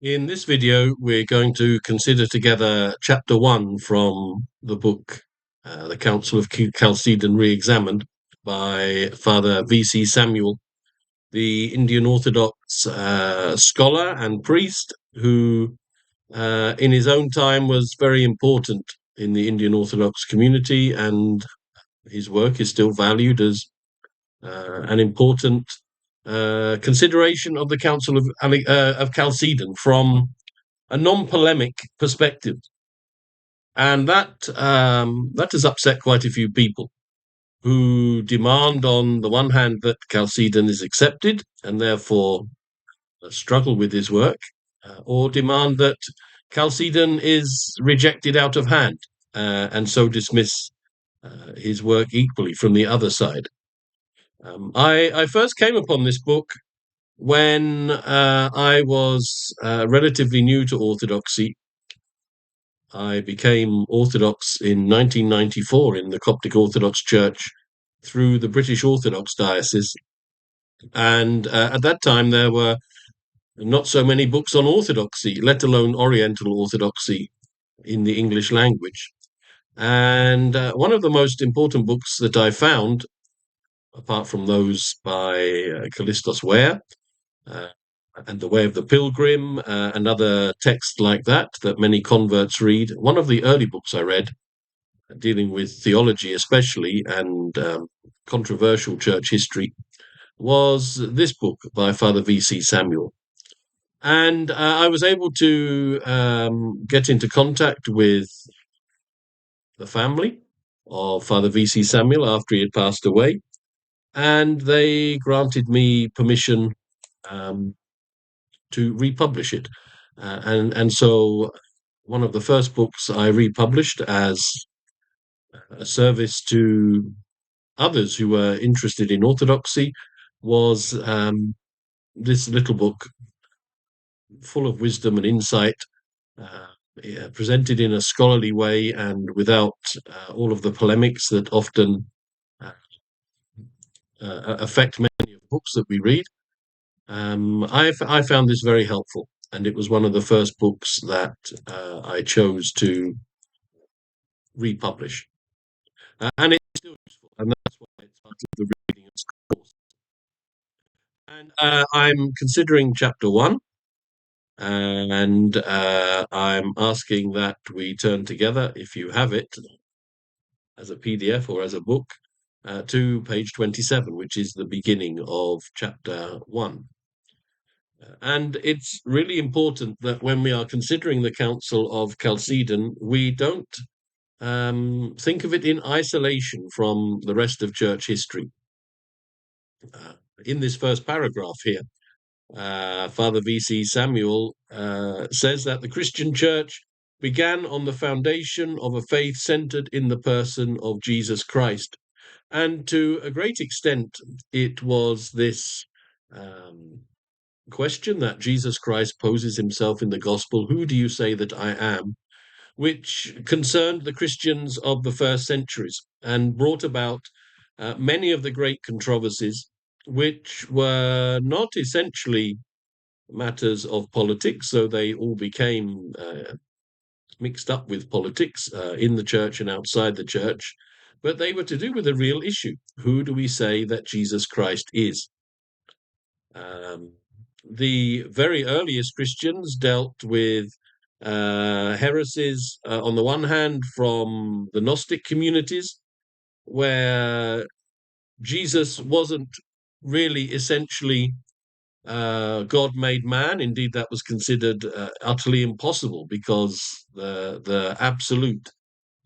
In this video, we're going to consider together chapter 1 from the book, The Council of Chalcedon Re-Examined by Father V.C. Samuel, the Indian Orthodox scholar and priest who, in his own time, was very important in the Indian Orthodox community, and his work is still valued as an important consideration of the Council of Chalcedon from a non-polemic perspective, and that has upset quite a few people who demand, on the one hand, that Chalcedon is accepted and therefore struggle with his work, or demand that Chalcedon is rejected out of hand, and so dismiss his work equally from the other side. I first came upon this book when I was relatively new to Orthodoxy. I became Orthodox in 1994 in the Coptic Orthodox Church through the British Orthodox Diocese. And at that time, there were not so many books on Orthodoxy, let alone Oriental Orthodoxy in the English language. And one of the most important books that I found, apart from those by Callistos Ware, and The Way of the Pilgrim, and other texts like that many converts read. One of the early books I read, dealing with theology especially, and controversial church history, was this book by Father V.C. Samuel. And I was able to get into contact with the family of Father V.C. Samuel after he had passed away, and they granted me permission to republish it. And so one of the first books I republished as a service to others who were interested in Orthodoxy was this little book, full of wisdom and insight, presented in a scholarly way and without all of the polemics that often affect many of the books that we read. I found this very helpful, and it was one of the first books that I chose to republish. And it's still useful, and that's why it's part of the reading course. And I'm considering chapter 1, and I'm asking that we turn together, if you have it, as a PDF or as a book, to page 27, which is the beginning of chapter 1. And it's really important that when we are considering the Council of Chalcedon, we don't think of it in isolation from the rest of church history. In this first paragraph here, Father V.C. Samuel says that the Christian church began on the foundation of a faith centered in the person of Jesus Christ. And to a great extent, it was this question that Jesus Christ poses himself in the gospel, "Who do you say that I am?" which concerned the Christians of the first centuries and brought about many of the great controversies, which were not essentially matters of politics, so they all became mixed up with politics in the church and outside the church, but they were to do with a real issue. Who do we say that Jesus Christ is? The very earliest Christians dealt with heresies, on the one hand, from the Gnostic communities, where Jesus wasn't really essentially God made man. Indeed, that was considered utterly impossible, because the absolute,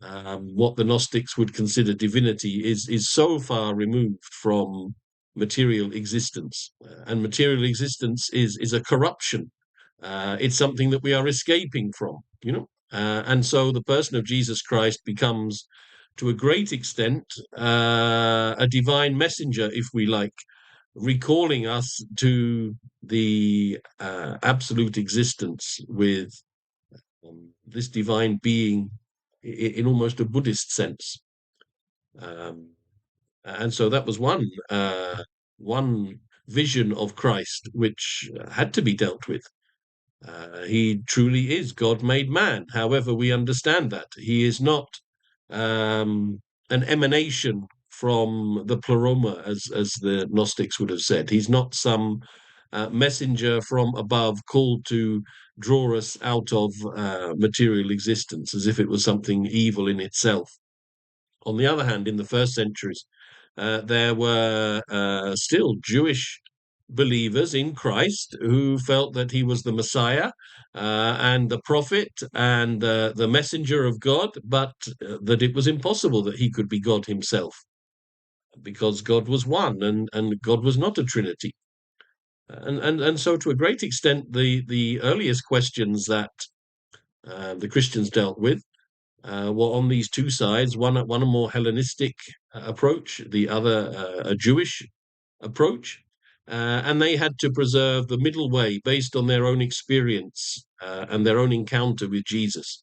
what the Gnostics would consider divinity, is so far removed from material existence, and material existence is a corruption. It's something that we are escaping from, and so the person of Jesus Christ becomes, to a great extent, a divine messenger, if we like, recalling us to the absolute existence with this divine being in almost a Buddhist sense. And so that was one vision of Christ which had to be dealt with. He truly is God made man. However, we understand that he is not an emanation from the pleroma, as the Gnostics would have said. He's not some messenger from above called to draw us out of material existence, as if it was something evil in itself. On the other hand, in the first centuries, there were still Jewish believers in Christ who felt that he was the Messiah and the prophet and the messenger of God, but that it was impossible that he could be God himself, because God was one and God was not a trinity. And so, to a great extent, the earliest questions that the Christians dealt with were on these two sides: one a more Hellenistic approach, the other a Jewish approach, and they had to preserve the middle way based on their own experience and their own encounter with Jesus,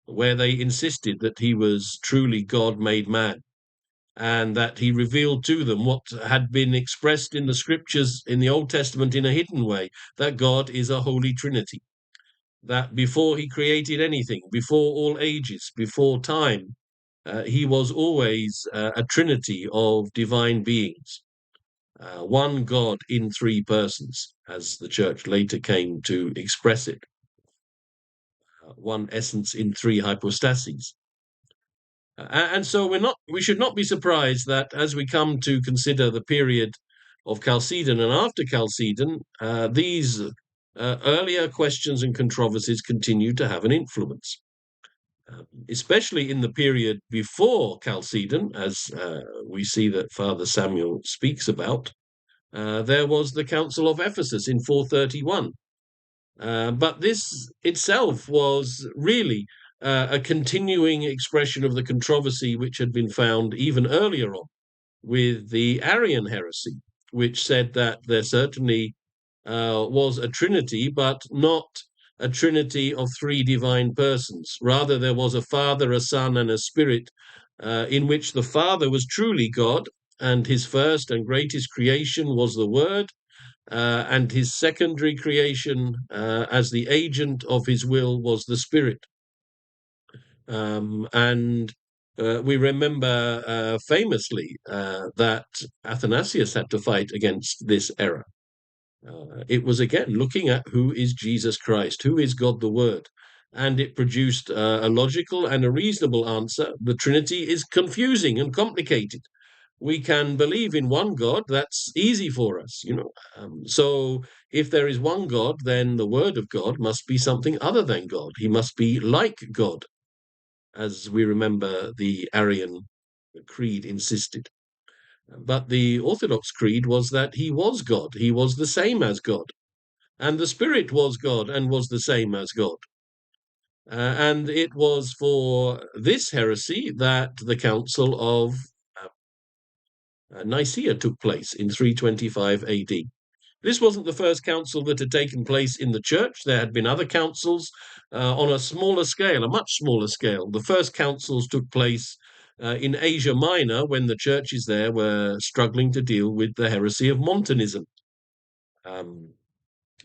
where they insisted that he was truly God made man, and that he revealed to them what had been expressed in the scriptures in the Old Testament in a hidden way, that God is a holy trinity, that before he created anything, before all ages, before time, he was always a trinity of divine beings, one God in three persons, as the church later came to express it, one essence in three hypostases. And so we should not be surprised that as we come to consider the period of Chalcedon and after Chalcedon, these earlier questions and controversies continue to have an influence, especially in the period before Chalcedon, as we see that Father Samuel speaks about. There was the Council of Ephesus in 431. But this itself was really a continuing expression of the controversy which had been found even earlier on with the Arian heresy, which said that there certainly was a trinity, but not a trinity of three divine persons. Rather, there was a Father, a Son, and a Spirit, in which the Father was truly God, and his first and greatest creation was the Word, and his secondary creation as the agent of his will was the Spirit. And we remember famously that Athanasius had to fight against this error. It was again looking at who is Jesus Christ, who is God the Word. And it produced a logical and a reasonable answer. The Trinity is confusing and complicated. We can believe in one God, that's easy for us, you know. So if there is one God, then the Word of God must be something other than God. He must be like God, as we remember the Arian creed insisted. But the Orthodox creed was that he was God, he was the same as God, and the Spirit was God and was the same as God. And it was for this heresy that the Council of Nicaea took place in 325 AD. This wasn't the first council that had taken place in the church. There had been other councils on a smaller scale, a much smaller scale. The first councils took place in Asia Minor when the churches there were struggling to deal with the heresy of Montanism.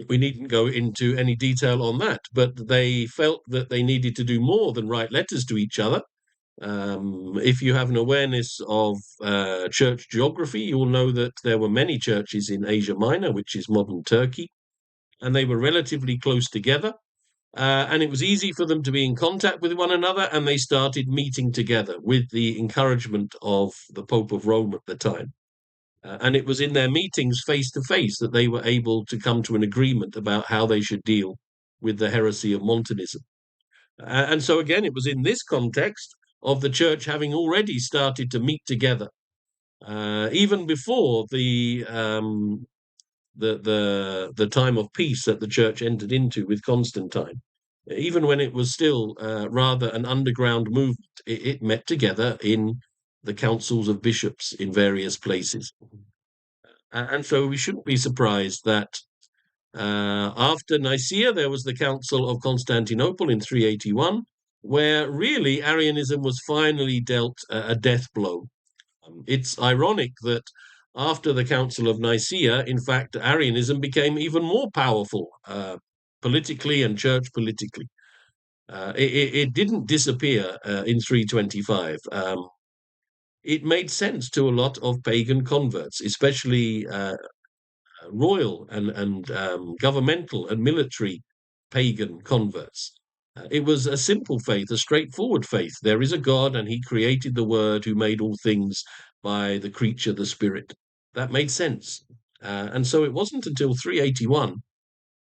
We needn't go into any detail on that, but they felt that they needed to do more than write letters to each other. If you have an awareness of church geography, you'll know that there were many churches in Asia Minor, which is modern Turkey, and they were relatively close together. And it was easy for them to be in contact with one another, and they started meeting together with the encouragement of the Pope of Rome at the time. And it was in their meetings face to face that they were able to come to an agreement about how they should deal with the heresy of Montanism. And so, again, it was in this context of the church having already started to meet together, even before the time of peace that the church entered into with Constantine. Even when it was still rather an underground movement, it met together in the councils of bishops in various places. And so we shouldn't be surprised that after Nicaea, there was the Council of Constantinople in 381, where really Arianism was finally dealt a death blow. It's ironic that after the Council of Nicaea, in fact, Arianism became even more powerful. politically and church politically. It didn't disappear in 325. It made sense to a lot of pagan converts, especially royal and governmental and military pagan converts. It was a simple faith, a straightforward faith. There is a God, and he created the Word who made all things by the creature, the Spirit. That made sense. And so it wasn't until 381,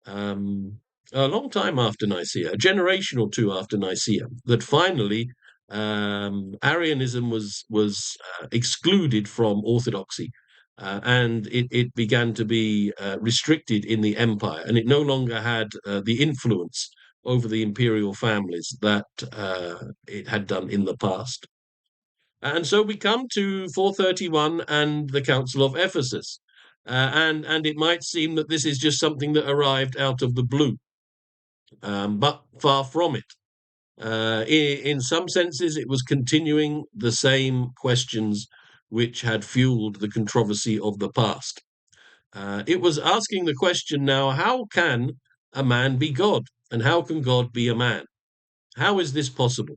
um, a long time after Nicaea, a generation or two after Nicaea, that finally Arianism was excluded from orthodoxy, and it began to be restricted in the empire, and it no longer had the influence over the imperial families that it had done in the past. And so we come to 431 and the Council of Ephesus. And it might seem that this is just something that arrived out of the blue, but far from it. In some senses, it was continuing the same questions which had fueled the controversy of the past. It was asking the question now, how can a man be God? And how can God be a man? How is this possible?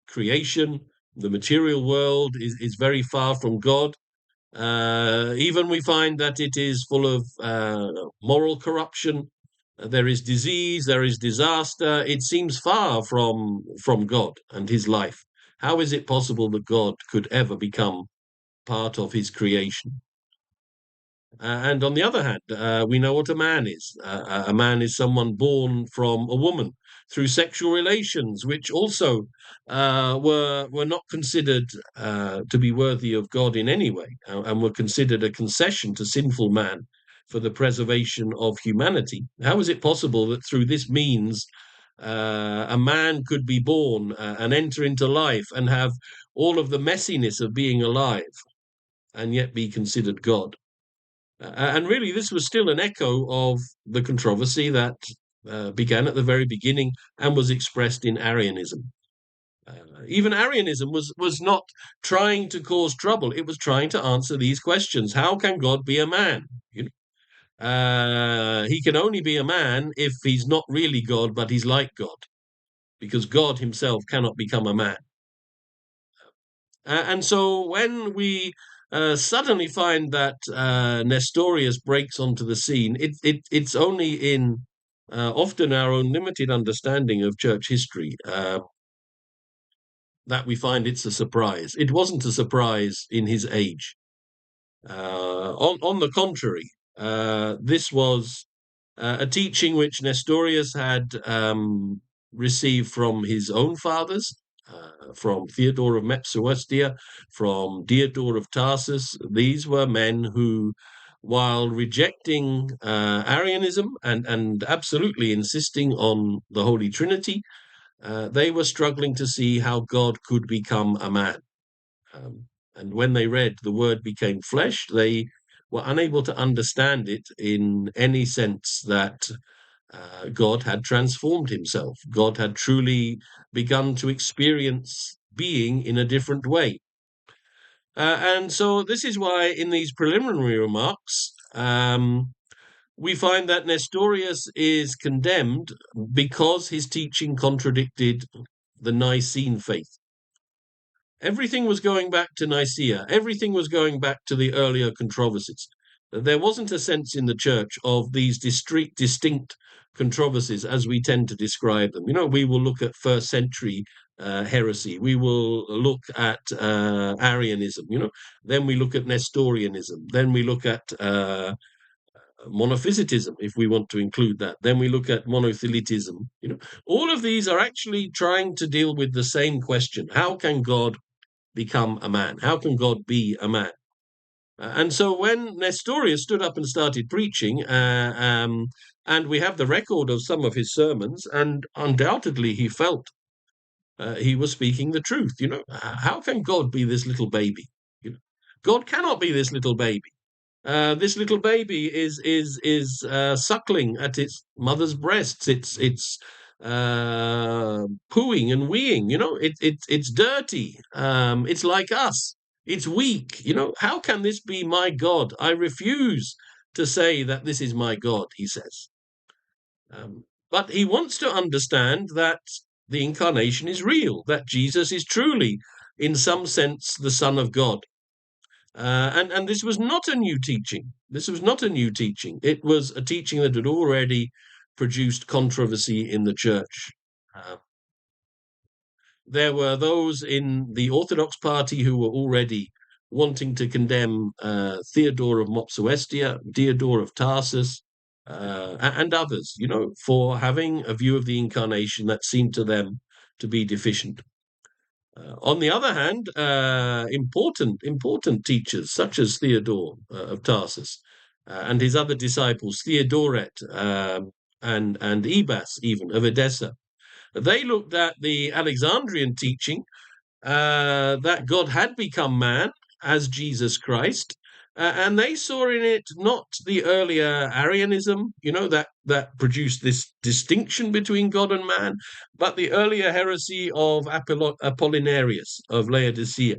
Creation, the material world is very far from God. Even we find that it is full of moral corruption. There is disease, there is disaster. It seems far from God and his life. How is it possible that God could ever become part of his creation? And on the other hand, we know what a man is. A man is someone born from a woman through sexual relations, which also were not considered to be worthy of God in any way, and were considered a concession to sinful man for the preservation of humanity. How is it possible that through this means a man could be born and enter into life and have all of the messiness of being alive and yet be considered God? And really, this was still an echo of the controversy that began at the very beginning and was expressed in Arianism. Even Arianism was not trying to cause trouble. It was trying to answer these questions. How can God be a man? He can only be a man if he's not really God, but he's like God, because God himself cannot become a man. And so when we suddenly find that Nestorius breaks onto the scene, it's only in often our own limited understanding of church history that we find it's a surprise. It wasn't a surprise in his age. On the contrary, this was a teaching which Nestorius had received from his own fathers, from Theodore of Mopsuestia, from Diodor of Tarsus. These were men who, while rejecting Arianism and absolutely insisting on the Holy Trinity, they were struggling to see how God could become a man. And when they read the Word became flesh, they were unable to understand it in any sense that God had transformed himself. God had truly begun to experience being in a different way. And so this is why in these preliminary remarks, we find that Nestorius is condemned because his teaching contradicted the Nicene faith. Everything was going back to Nicaea. Everything was going back to the earlier controversies. There wasn't a sense in the church of these distinct controversies as we tend to describe them. We will look at first century heresy. We will look at Arianism. Then we look at Nestorianism. Then we look at monophysitism, if we want to include that. Then we look at monothelitism. All of these are actually trying to deal with the same question: how can God become a man? How can God be a man? And so when Nestorius stood up and started preaching, and we have the record of some of his sermons, and undoubtedly he felt he was speaking the truth. How can God be this little baby? God cannot be this little baby. This little baby is suckling at its mother's breasts. It's pooing and weeing. It's dirty. It's like us. It's weak. How can this be my God? I refuse to say that this is my God, he says. But he wants to understand that the incarnation is real, that Jesus is truly, in some sense, the Son of God. And this was not a new teaching. This was not a new teaching. It was a teaching that had already produced controversy in the church. Uh, there were those in the Orthodox party who were already wanting to condemn Theodore of Mopsuestia, Diodore of Tarsus, and others, for having a view of the incarnation that seemed to them to be deficient. On the other hand, important teachers such as Theodore of Tarsus and his other disciples, Theodoret and Ebas, even of Edessa, they looked at the Alexandrian teaching that God had become man as Jesus Christ, and they saw in it not the earlier Arianism, that produced this distinction between God and man, but the earlier heresy of Apollinarius of Laodicea,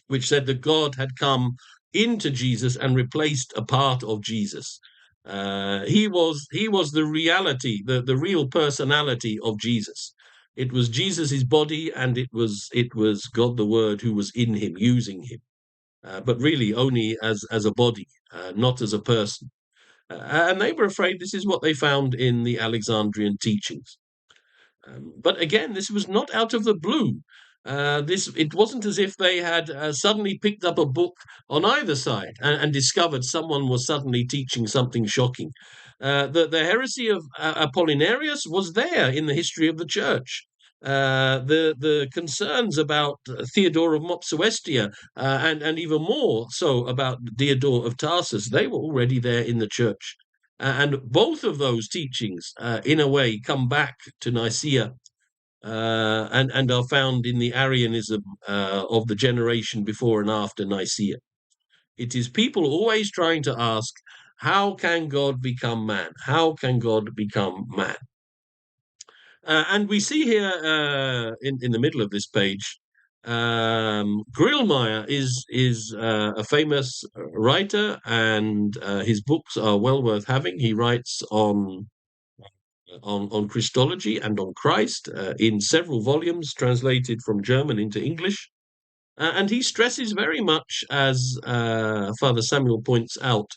which said that God had come into Jesus and replaced a part of Jesus. He was the reality, the real personality of Jesus. It was Jesus' body, and it was God the Word who was in him, using him, but really only as a body, not as a person. And they were afraid this is what they found in the Alexandrian teachings. But again, this was not out of the blue. It wasn't as if they had suddenly picked up a book on either side and discovered someone was suddenly teaching something shocking. The heresy of Apollinarius was there in the history of the church. The concerns about Theodore of Mopsuestia and even more so about Diodore of Tarsus, they were already there in the church. And both of those teachings, in a way, come back to Nicaea and are found in the Arianism of the generation before and after Nicaea. It is people always trying to ask, how can God become man? How can God become man? And we see here in the middle of this page, Grillmeyer is a famous writer, and his books are well worth having. He writes on Christology and on Christ in several volumes translated from German into English. And he stresses very much, as Father Samuel points out,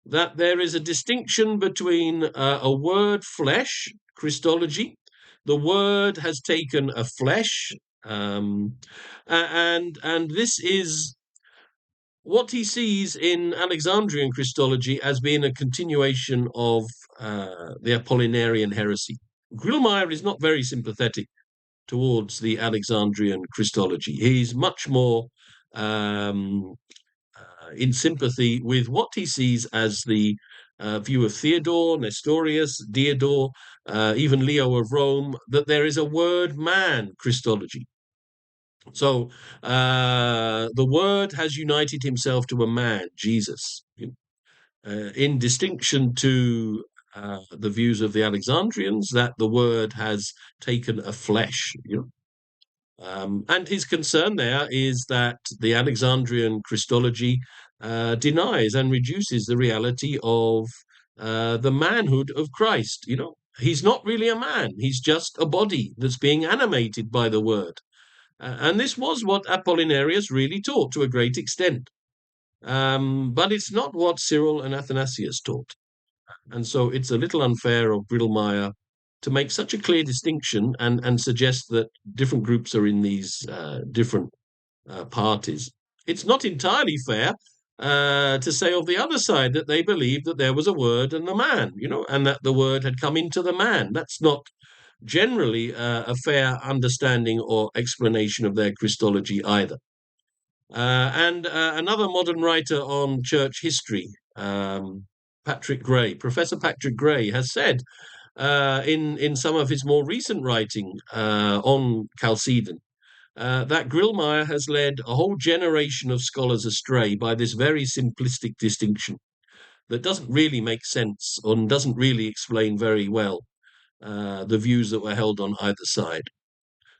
that there is a distinction between a word flesh, Christology. The word has taken a flesh, and this is what he sees in Alexandrian Christology as being a continuation of the Apollinarian heresy. Grillmeyer is not very sympathetic towards the Alexandrian Christology. He's much more in sympathy with what he sees as the view of Theodore, Nestorius, Diodore, even Leo of Rome, that there is a word man Christology. So the Word has united himself to a man, Jesus, in distinction to the views of the Alexandrians, that the Word has taken a flesh. And his concern there is that the Alexandrian Christology denies and reduces the reality of the manhood of Christ. He's not really a man; he's just a body that's being animated by the Word. And this was what Apollinarius really taught to a great extent. But it's not what Cyril and Athanasius taught. And so it's a little unfair of Grillmeyer to make such a clear distinction and suggest that different groups are in these different parties. It's not entirely fair to say of the other side that they believed that there was a word and the man, and that the word had come into the man. That's not generally a fair understanding or explanation of their Christology either. And another modern writer on church history, Professor Patrick Gray, has said in some of his more recent writing on Chalcedon that Grillmeyer has led a whole generation of scholars astray by this very simplistic distinction that doesn't really make sense and doesn't really explain very well the views that were held on either side.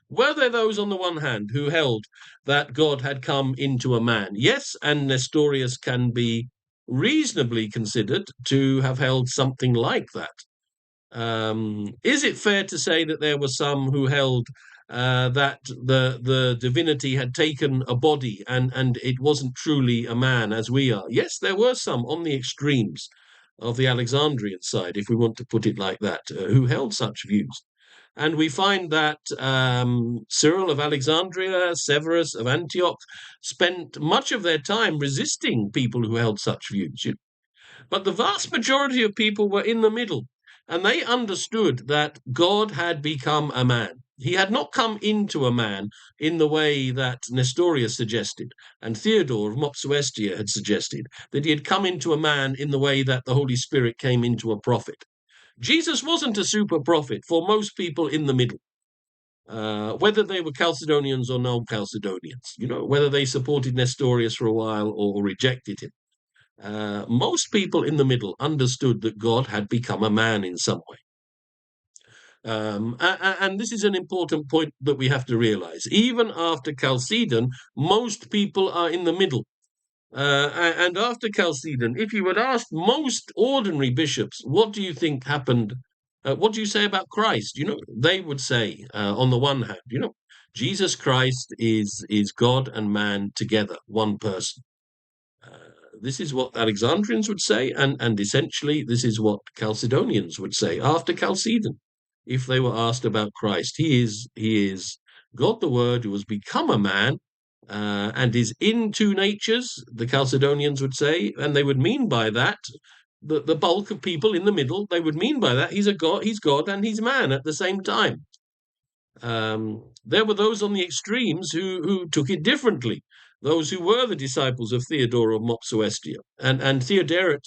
Were there those on the one hand who held that God had come into a man? Yes, and Nestorius can be reasonably considered to have held something like that. Is it fair to say that there were some who held that the divinity had taken a body and it wasn't truly a man as we are? Yes, there were some on the extremes of the Alexandrian side, if we want to put it like that, who held such views. And we find that Cyril of Alexandria, Severus of Antioch spent much of their time resisting people who held such views. But the vast majority of people were in the middle, and they understood that God had become a man. He had not come into a man in the way that Nestorius suggested, and Theodore of Mopsuestia had suggested, that he had come into a man in the way that the Holy Spirit came into a prophet. Jesus wasn't a super prophet for most people in the middle. Whether they were Chalcedonians or non-Chalcedonians, whether they supported Nestorius for a while or rejected him. Most people in the middle understood that God had become a man in some way. And this is an important point that we have to realize. Even after Chalcedon, most people are in the middle. And after Chalcedon, if you had asked most ordinary bishops, what do you think happened? What do you say about Christ? They would say, on the one hand, Jesus Christ is God and man together, one person. This is what Alexandrians would say, and essentially this is what Chalcedonians would say after Chalcedon, if they were asked about Christ. He is God the Word who has become a man, and is in two natures, the Chalcedonians would say, and they would mean by that, the bulk of people in the middle, they would mean by that he's God and he's man at the same time. There were those on the extremes who took it differently. Those who were the disciples of Theodore of Mopsuestia and Theodoret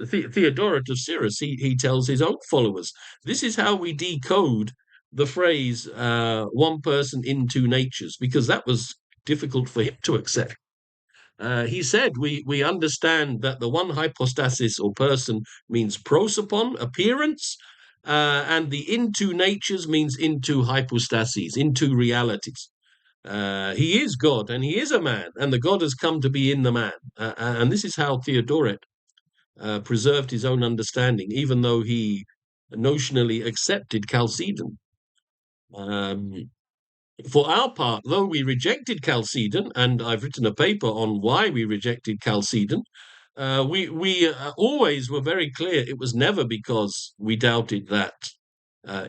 Theodoret of Cyrus. He tells his own followers, this is how we decode the phrase one person in two natures, because that was difficult for him to accept. He said, we understand that the one hypostasis or person means prosopon, appearance, and the into natures means into hypostases, into realities. He is God and he is a man, and the God has come to be in the man. And this is how Theodoret preserved his own understanding, even though he notionally accepted Chalcedon. For our part, though we rejected Chalcedon, and I've written a paper on why we rejected Chalcedon, we always were very clear it was never because we doubted that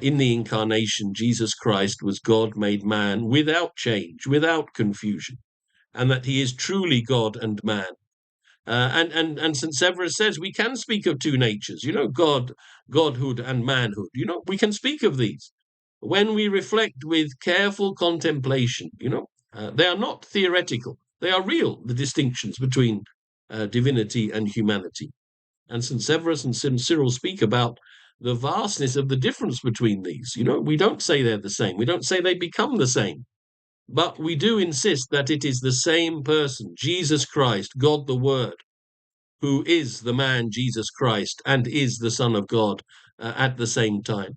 in the incarnation Jesus Christ was God made man without change, without confusion, and that he is truly God and man. And St. Severus says we can speak of two natures, Godhood and manhood. We can speak of these when we reflect with careful contemplation. They are not theoretical; they are real. The distinctions between divinity and humanity, and St. Severus and St. Cyril speak about the vastness of the difference between these. We don't say they're the same. We don't say they become the same. But we do insist that it is the same person, Jesus Christ, God the Word, who is the man Jesus Christ and is the Son of God at the same time.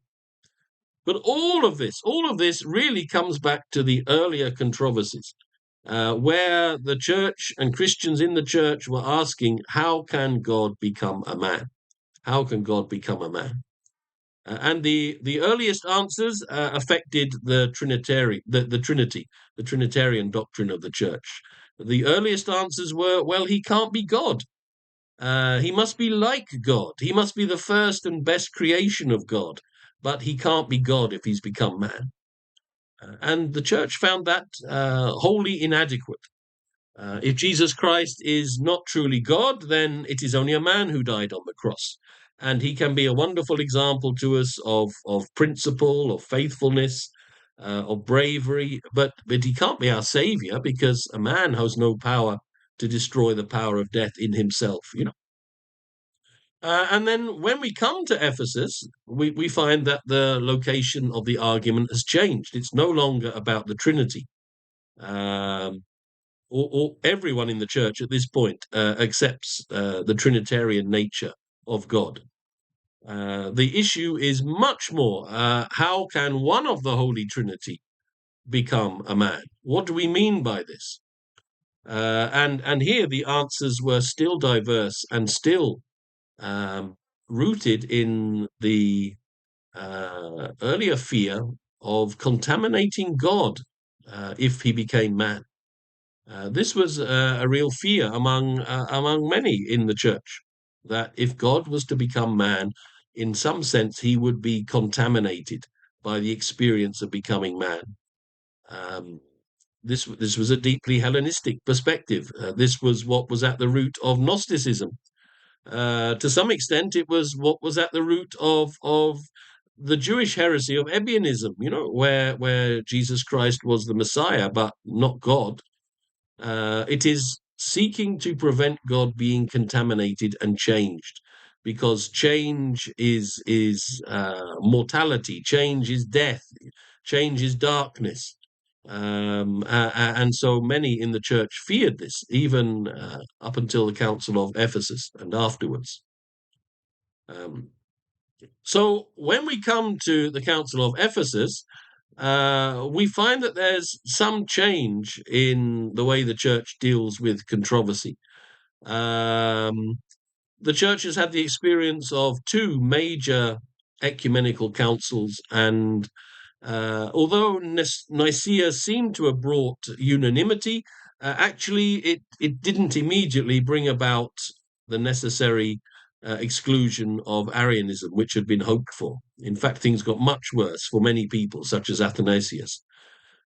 But all of this really comes back to the earlier controversies, where the church and Christians in the church were asking, how can God become a man? How can God become a man? And the earliest answers affected the Trinity, the Trinitarian doctrine of the church. The earliest answers were, well, he can't be God. He must be like God. He must be the first and best creation of God, but he can't be God if he's become man. And the church found that wholly inadequate. If Jesus Christ is not truly God, then it is only a man who died on the cross. And he can be a wonderful example to us of principle, of faithfulness, of bravery, but he can't be our savior, because a man has no power to destroy the power of death in himself. And then when we come to Ephesus, we find that the location of the argument has changed. It's no longer about the Trinity. Or everyone in the church at this point accepts the Trinitarian nature of God. The issue is much more, how can one of the Holy Trinity become a man? What do we mean by this? And here the answers were still diverse and still rooted in the earlier fear of contaminating God if he became man. This was a real fear among many in the church, that if God was to become man, in some sense he would be contaminated by the experience of becoming man. Um, this was a deeply Hellenistic perspective. This was what was at the root of Gnosticism. To some extent, it was what was at the root of the Jewish heresy of Ebionism. Where Jesus Christ was the Messiah, but not God. It is seeking to prevent God being contaminated and changed, because change is mortality, change is death, change is darkness. And so many in the church feared this, even up until the Council of Ephesus and afterwards. Um, so when we come to the Council of Ephesus, we find that there's some change in the way the church deals with controversy. Um, the church has had the experience of two major ecumenical councils, and although Nicaea seemed to have brought unanimity, actually it didn't immediately bring about the necessary exclusion of Arianism, which had been hoped for. In fact, things got much worse for many people, such as Athanasius.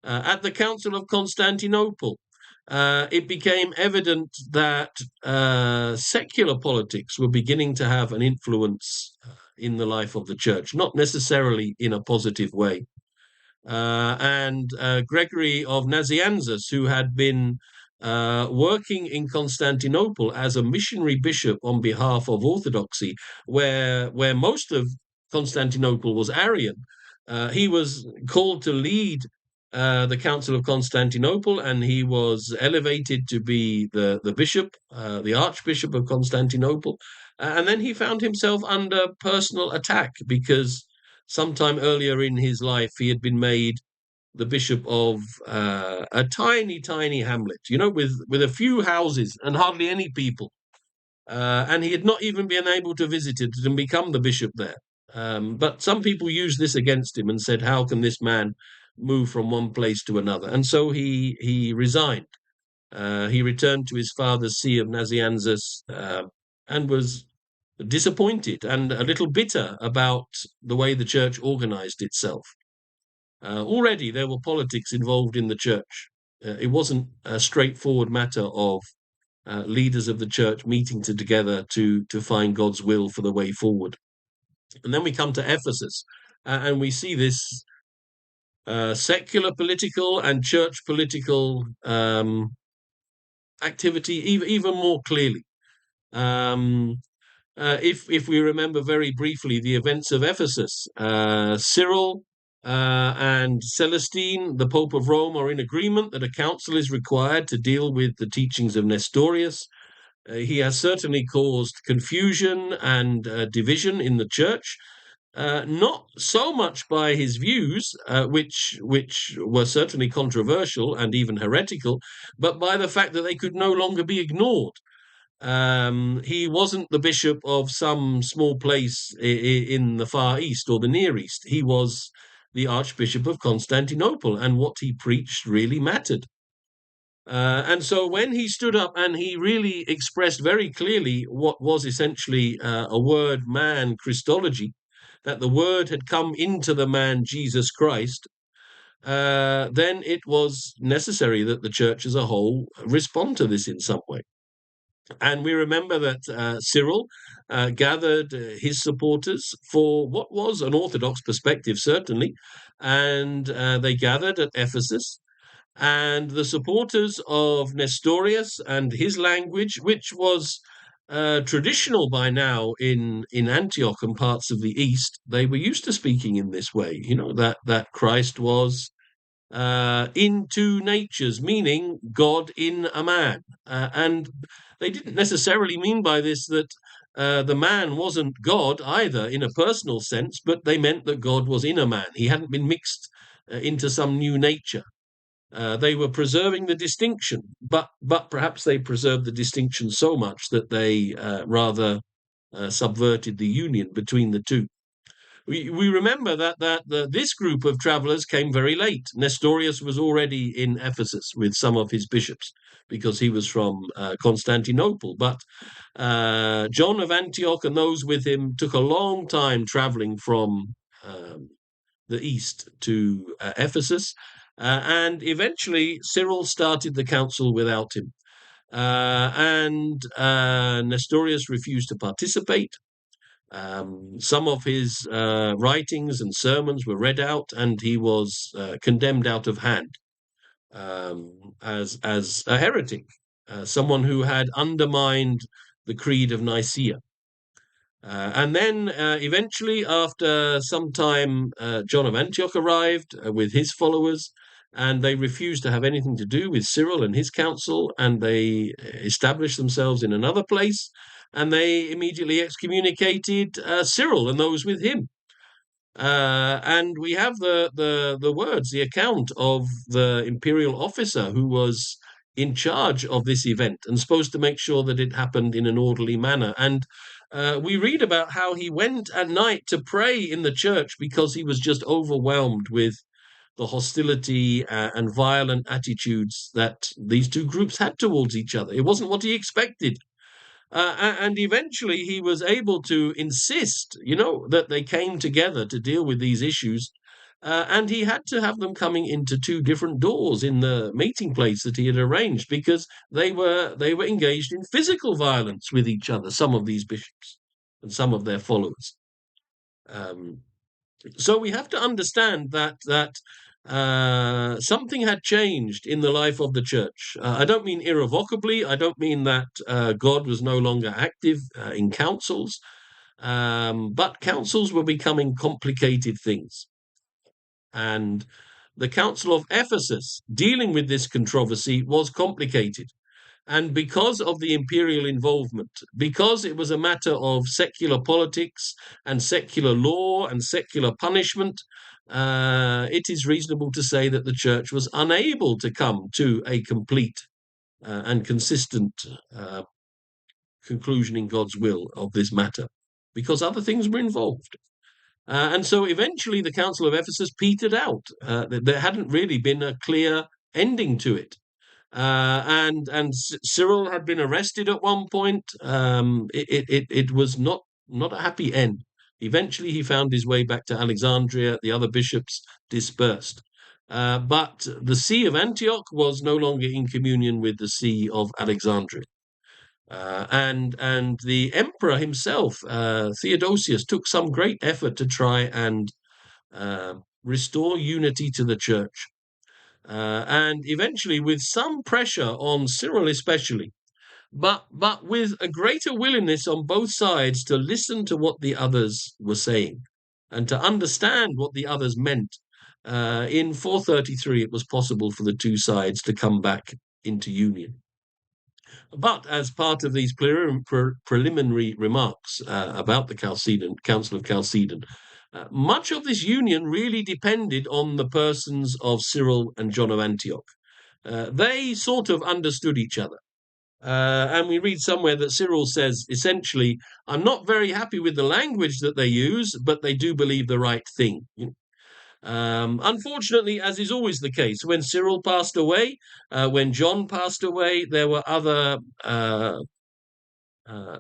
At the Council of Constantinople, it became evident that secular politics were beginning to have an influence in the life of the church, not necessarily in a positive way. And Gregory of Nazianzus, who had been working in Constantinople as a missionary bishop on behalf of Orthodoxy, where most of Constantinople was Arian. He was called to lead the Council of Constantinople, and he was elevated to be the bishop, the Archbishop of Constantinople. And then he found himself under personal attack because sometime earlier in his life, he had been made the bishop of a tiny, tiny hamlet, with a few houses and hardly any people. And he had not even been able to visit it and become the bishop there. But some people used this against him and said, how can this man move from one place to another? And so he resigned. He returned to his father's see of Nazianzus and was disappointed and a little bitter about the way the church organized itself. Already there were politics involved in the church. It wasn't a straightforward matter of leaders of the church meeting together to find God's will for the way forward. And then we come to Ephesus, and we see this secular political and church political activity even more clearly. If we remember very briefly the events of Ephesus, Cyril and Celestine, the Pope of Rome, are in agreement that a council is required to deal with the teachings of Nestorius. He has certainly caused confusion and division in the church, not so much by his views, which were certainly controversial and even heretical, but by the fact that they could no longer be ignored. He wasn't the bishop of some small place in the Far East or the Near East. He was the Archbishop of Constantinople, and what he preached really mattered. And so when he stood up and he really expressed very clearly what was essentially a word man Christology, that the word had come into the man Jesus Christ, then it was necessary that the church as a whole respond to this in some way. And we remember that Cyril gathered his supporters for what was an Orthodox perspective, certainly, and they gathered at Ephesus. And the supporters of Nestorius and his language, which was traditional by now in Antioch and parts of the East, they were used to speaking in this way, that Christ was in two natures, meaning God in a man. And they didn't necessarily mean by this that the man wasn't God either in a personal sense, but they meant that God was in a man. He hadn't been mixed into some new nature. They were preserving the distinction, but perhaps they preserved the distinction so much that they rather subverted the union between the two. We remember that this group of travelers came very late. Nestorius was already in Ephesus with some of his bishops because he was from Constantinople. But John of Antioch and those with him took a long time traveling from the east to Ephesus. And eventually Cyril started the council without him. And Nestorius refused to participate. Some of his writings and sermons were read out, and he was condemned out of hand as a heretic, someone who had undermined the Creed of Nicaea. And then eventually, after some time, John of Antioch arrived with his followers, and they refused to have anything to do with Cyril and his council, and they established themselves in another place, and they immediately excommunicated Cyril and those with him. And we have the words, the account of the imperial officer who was in charge of this event and supposed to make sure that it happened in an orderly manner. And we read about how he went at night to pray in the church because he was just overwhelmed with the hostility and violent attitudes that these two groups had towards each other. It wasn't what he expected. And eventually he was able to insist, that they came together to deal with these issues. And he had to have them coming into two different doors in the meeting place that he had arranged because they were engaged in physical violence with each other, some of these bishops and some of their followers. So we have to understand that something had changed in the life of the church. I don't mean irrevocably. I don't mean that God was no longer active in councils, but councils were becoming complicated things. And the Council of Ephesus, dealing with this controversy, was complicated. And because of the imperial involvement, because it was a matter of secular politics and secular law and secular punishment, it is reasonable to say that the church was unable to come to a complete and consistent conclusion in God's will of this matter, because other things were involved. And so eventually the Council of Ephesus petered out. There hadn't really been a clear ending to it. And Cyril had been arrested at one point. It was not a happy end. Eventually, he found his way back to Alexandria. The other bishops dispersed. But the See of Antioch was no longer in communion with the See of Alexandria. And the emperor himself, Theodosius, took some great effort to try and restore unity to the church. And eventually, with some pressure on Cyril especially, but with a greater willingness on both sides to listen to what the others were saying and to understand what the others meant. In 433, it was possible for the two sides to come back into union. But as part of these preliminary remarks about the Council of Chalcedon, much of this union really depended on the persons of Cyril and John of Antioch. They sort of understood each other. And we read somewhere that Cyril says, essentially, I'm not very happy with the language that they use, but they do believe the right thing. Unfortunately, as is always the case, when Cyril passed away, when John passed away, there were other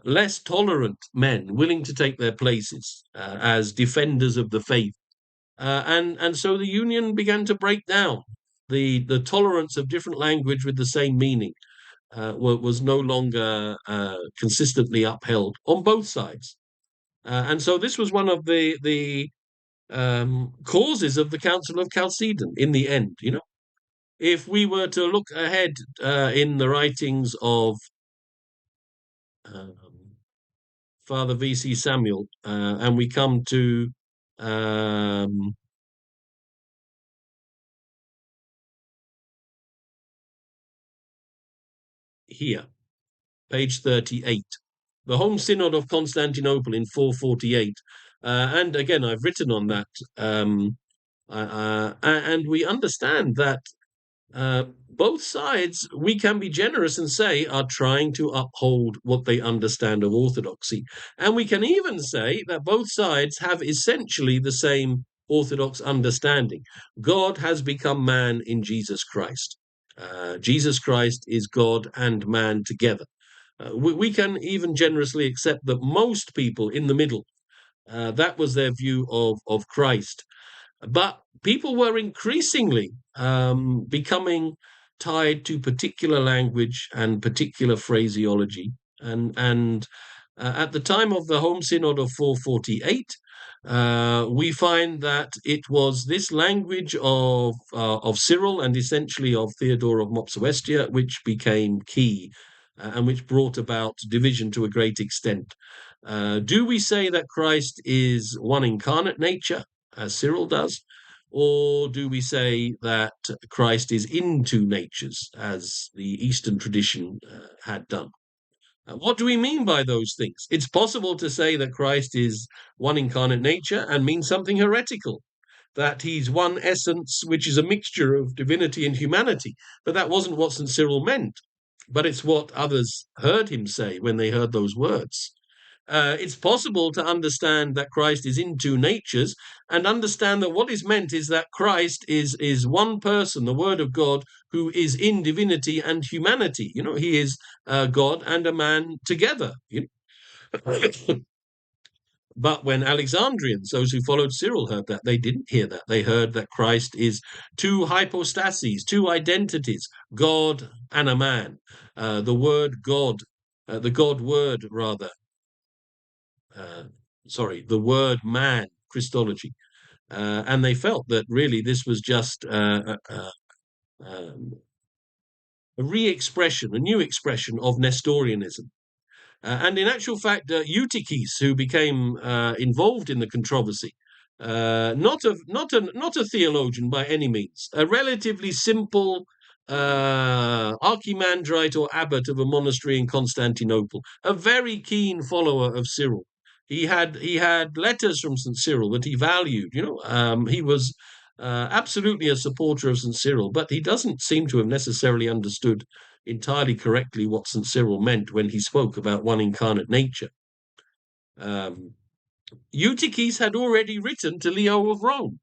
less tolerant men willing to take their places as defenders of the faith. And so the union began to break down. The tolerance of different language with the same meaning was no longer consistently upheld on both sides. And so this was one of the causes of the Council of Chalcedon in the end. If we were to look ahead in the writings of Father V.C. Samuel, and we come to here, page 38, the Home Synod of Constantinople in 448. And again, I've written on that. And we understand that Both sides, we can be generous and say, are trying to uphold what they understand of orthodoxy. And we can even say that both sides have essentially the same orthodox understanding. God has become man in Jesus Christ. Jesus Christ is God and man together. We can even generously accept that most people in the middle, that was their view of Christ. But people were increasingly becoming tied to particular language and particular phraseology. And at the time of the Home Synod of 448, we find that it was this language of Cyril and essentially of Theodore of Mopsuestia which became key and which brought about division to a great extent. Do we say that Christ is one incarnate nature, as Cyril does? Or do we say that Christ is in two natures, as the Eastern tradition had done? What do we mean by those things? It's possible to say that Christ is one incarnate nature and mean something heretical, that he's one essence, which is a mixture of divinity and humanity. But that wasn't what St. Cyril meant. But it's what others heard him say when they heard those words. It's possible to understand that Christ is in two natures and understand that what is meant is that Christ is one person, the Word of God, who is in divinity and humanity. He is God and a man together. But when Alexandrians, those who followed Cyril, heard that, they didn't hear that. They heard that Christ is two hypostases, two identities, God and a man. The word God, the God word, rather, the word man, Christology. And they felt that really this was just a re-expression, a new expression of Nestorianism. And in actual fact, Eutyches, who became involved in the controversy, not a theologian by any means, a relatively simple archimandrite or abbot of a monastery in Constantinople, a very keen follower of Cyril. He had letters from St. Cyril that he valued. He was absolutely a supporter of St. Cyril, but he doesn't seem to have necessarily understood entirely correctly what St. Cyril meant when he spoke about one incarnate nature. Eutyches had already written to Leo of Rome.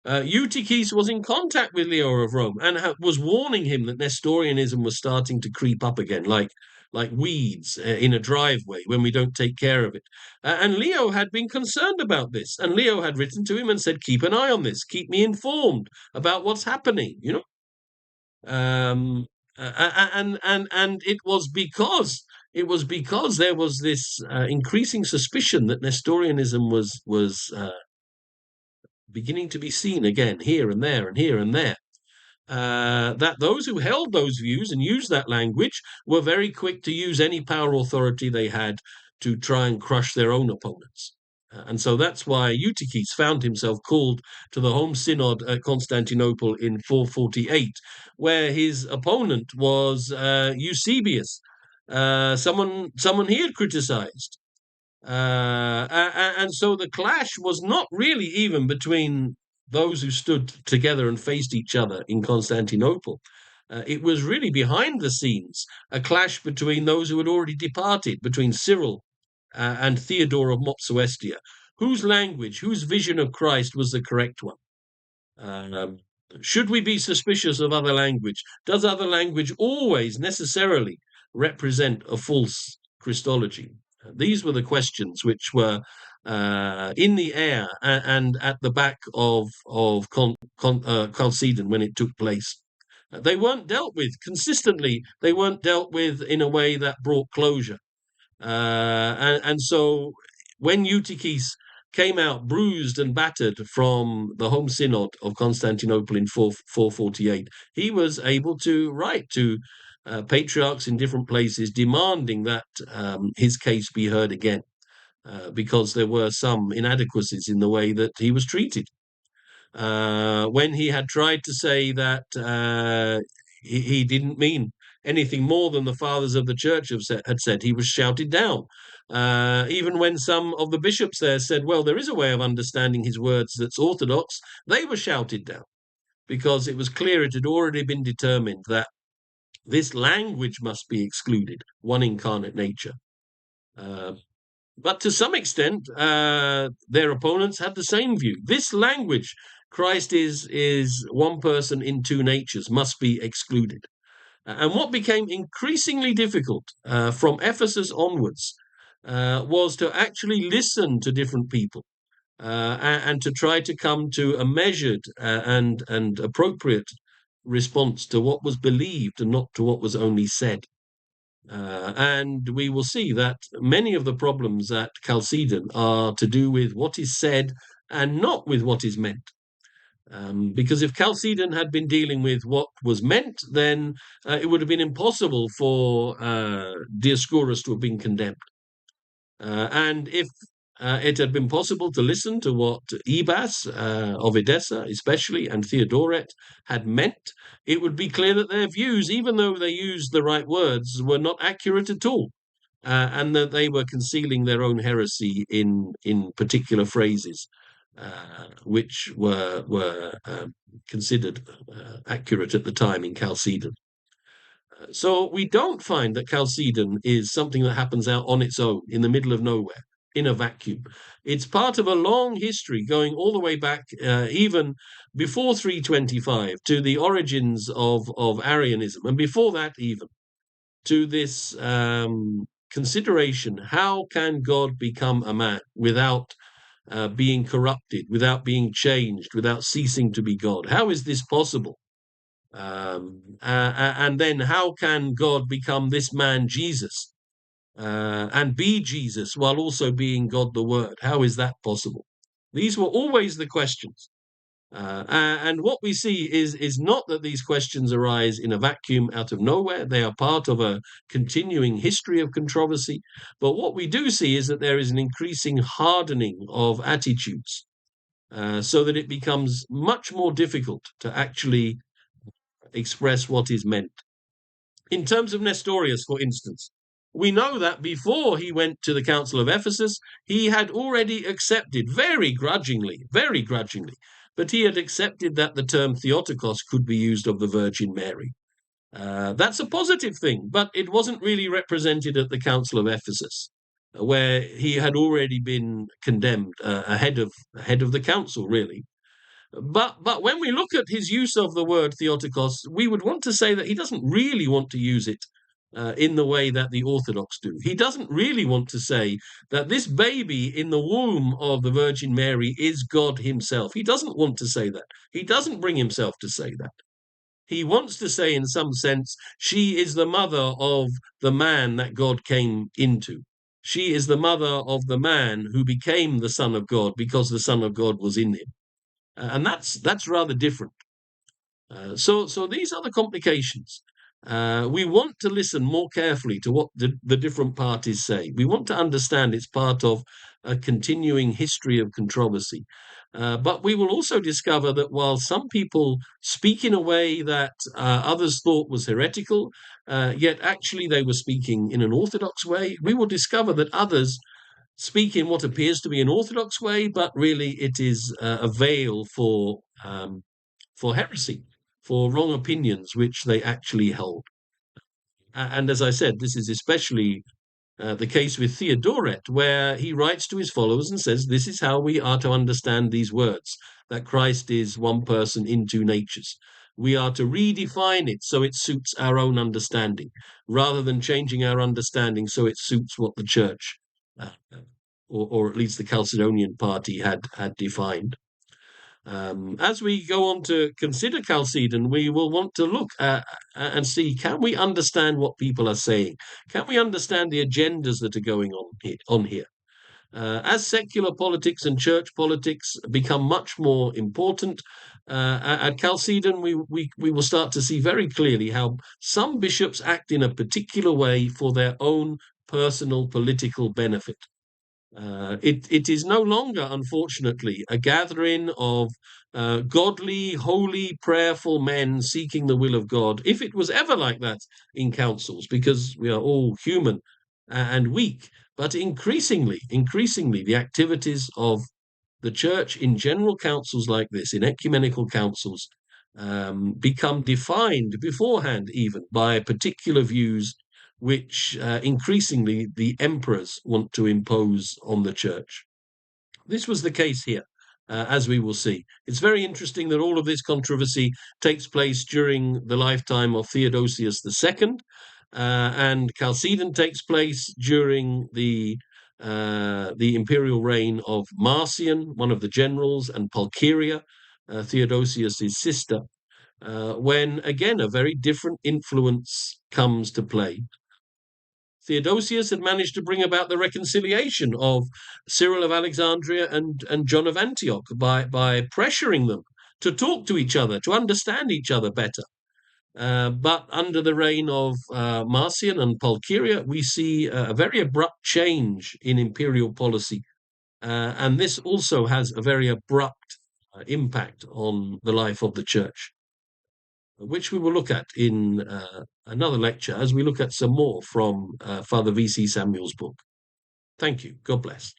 Eutyches was in contact with Leo of Rome and was warning him that Nestorianism was starting to creep up again, like weeds in a driveway when we don't take care of it. And Leo had been concerned about this, and Leo had written to him and said, "Keep an eye on this, keep me informed about what's happening." And it was because there was this increasing suspicion that Nestorianism was beginning to be seen again here and there and here and there. That those who held those views and used that language were very quick to use any power authority they had to try and crush their own opponents. And so that's why Eutyches found himself called to the Home Synod at Constantinople in 448, where his opponent was Eusebius, someone he had criticized. And so the clash was not really even between those who stood together and faced each other in Constantinople. It was really behind the scenes, a clash between those who had already departed, between Cyril and Theodore of Mopsuestia. Whose language, whose vision of Christ was the correct one? Should we be suspicious of other language? Does other language always necessarily represent a false Christology? These were the questions which were in the air and at the back of Chalcedon when it took place. They weren't dealt with consistently. They weren't dealt with in a way that brought closure. And so when Eutyches came out bruised and battered from the Home Synod of Constantinople in 448, he was able to write to patriarchs in different places demanding that his case be heard again, because there were some inadequacies in the way that he was treated. When he had tried to say that he didn't mean anything more than the fathers of the church had said, he was shouted down. Even when some of the bishops there said, well, there is a way of understanding his words that's orthodox, they were shouted down, because it was clear it had already been determined that this language must be excluded, one incarnate nature. But to some extent, their opponents had the same view. This language, Christ is one person in two natures, must be excluded. And what became increasingly difficult from Ephesus onwards was to actually listen to different people and to try to come to a measured and appropriate response to what was believed and not to what was only said. And we will see that many of the problems at Chalcedon are to do with what is said and not with what is meant. Because if Chalcedon had been dealing with what was meant, then it would have been impossible for Dioscorus to have been condemned. And if it had been possible to listen to what Ebas of Edessa, especially, and Theodoret had meant, it would be clear that their views, even though they used the right words, were not accurate at all, and that they were concealing their own heresy in particular phrases, which were considered accurate at the time in Chalcedon. So we don't find that Chalcedon is something that happens out on its own in the middle of nowhere, in a vacuum. It's part of a long history going all the way back, even before 325, to the origins of Arianism, and before that even, to this consideration: how can God become a man without being corrupted, without being changed, without ceasing to be God? How is this possible? And then how can God become this man Jesus and be Jesus while also being God the Word? How is that possible? These were always the questions. And what we see is not that these questions arise in a vacuum out of nowhere. They are part of a continuing history of controversy. But what we do see is that there is an increasing hardening of attitudes, so that it becomes much more difficult to actually express what is meant. In terms of Nestorius, for instance, we know that before he went to the Council of Ephesus, he had already accepted, very grudgingly, but he had accepted that the term Theotokos could be used of the Virgin Mary. That's a positive thing, but it wasn't really represented at the Council of Ephesus, where he had already been condemned ahead of the council, really. But when we look at his use of the word Theotokos, we would want to say that he doesn't really want to use it in the way that the Orthodox do. He doesn't really want to say that this baby in the womb of the Virgin Mary is God himself. He doesn't want to say that. He doesn't bring himself to say that. He wants to say, in some sense, she is the mother of the man that God came into. She is the mother of the man who became the Son of God because the Son of God was in him. And that's rather different. So these are the complications. We want to listen more carefully to what the different parties say. We want to understand it's part of a continuing history of controversy. But we will also discover that while some people speak in a way that others thought was heretical, yet actually they were speaking in an orthodox way, we will discover that others speak in what appears to be an orthodox way, but really it is a veil for heresy, for wrong opinions which they actually hold. And as I said, this is especially the case with Theodoret, where he writes to his followers and says, this is how we are to understand these words, that Christ is one person in two natures. We are to redefine it so it suits our own understanding, rather than changing our understanding so it suits what the church or at least the Chalcedonian party had defined. As we go on to consider Chalcedon, we will want to look at and see, can we understand what people are saying? Can we understand the agendas that are going on here? As secular politics and church politics become much more important, at Chalcedon we will start to see very clearly how some bishops act in a particular way for their own personal political benefit. It is no longer, unfortunately, a gathering of godly, holy, prayerful men seeking the will of God. If it was ever like that in councils, because we are all human and weak, but increasingly, the activities of the church in general councils like this, in ecumenical councils, become defined beforehand, even by particular views which increasingly the emperors want to impose on the church. This was the case here, as we will see. It's very interesting that all of this controversy takes place during the lifetime of Theodosius II, and Chalcedon takes place during the imperial reign of Marcian, one of the generals, and Pulcheria, Theodosius's sister, when again a very different influence comes to play. Theodosius had managed to bring about the reconciliation of Cyril of Alexandria and John of Antioch by pressuring them to talk to each other, to understand each other better. But under the reign of Marcian and Pulcheria, we see a very abrupt change in imperial policy. And this also has a very abrupt impact on the life of the church, which we will look at in another lecture as we look at some more from Father V.C. Samuel's book. Thank you. God bless.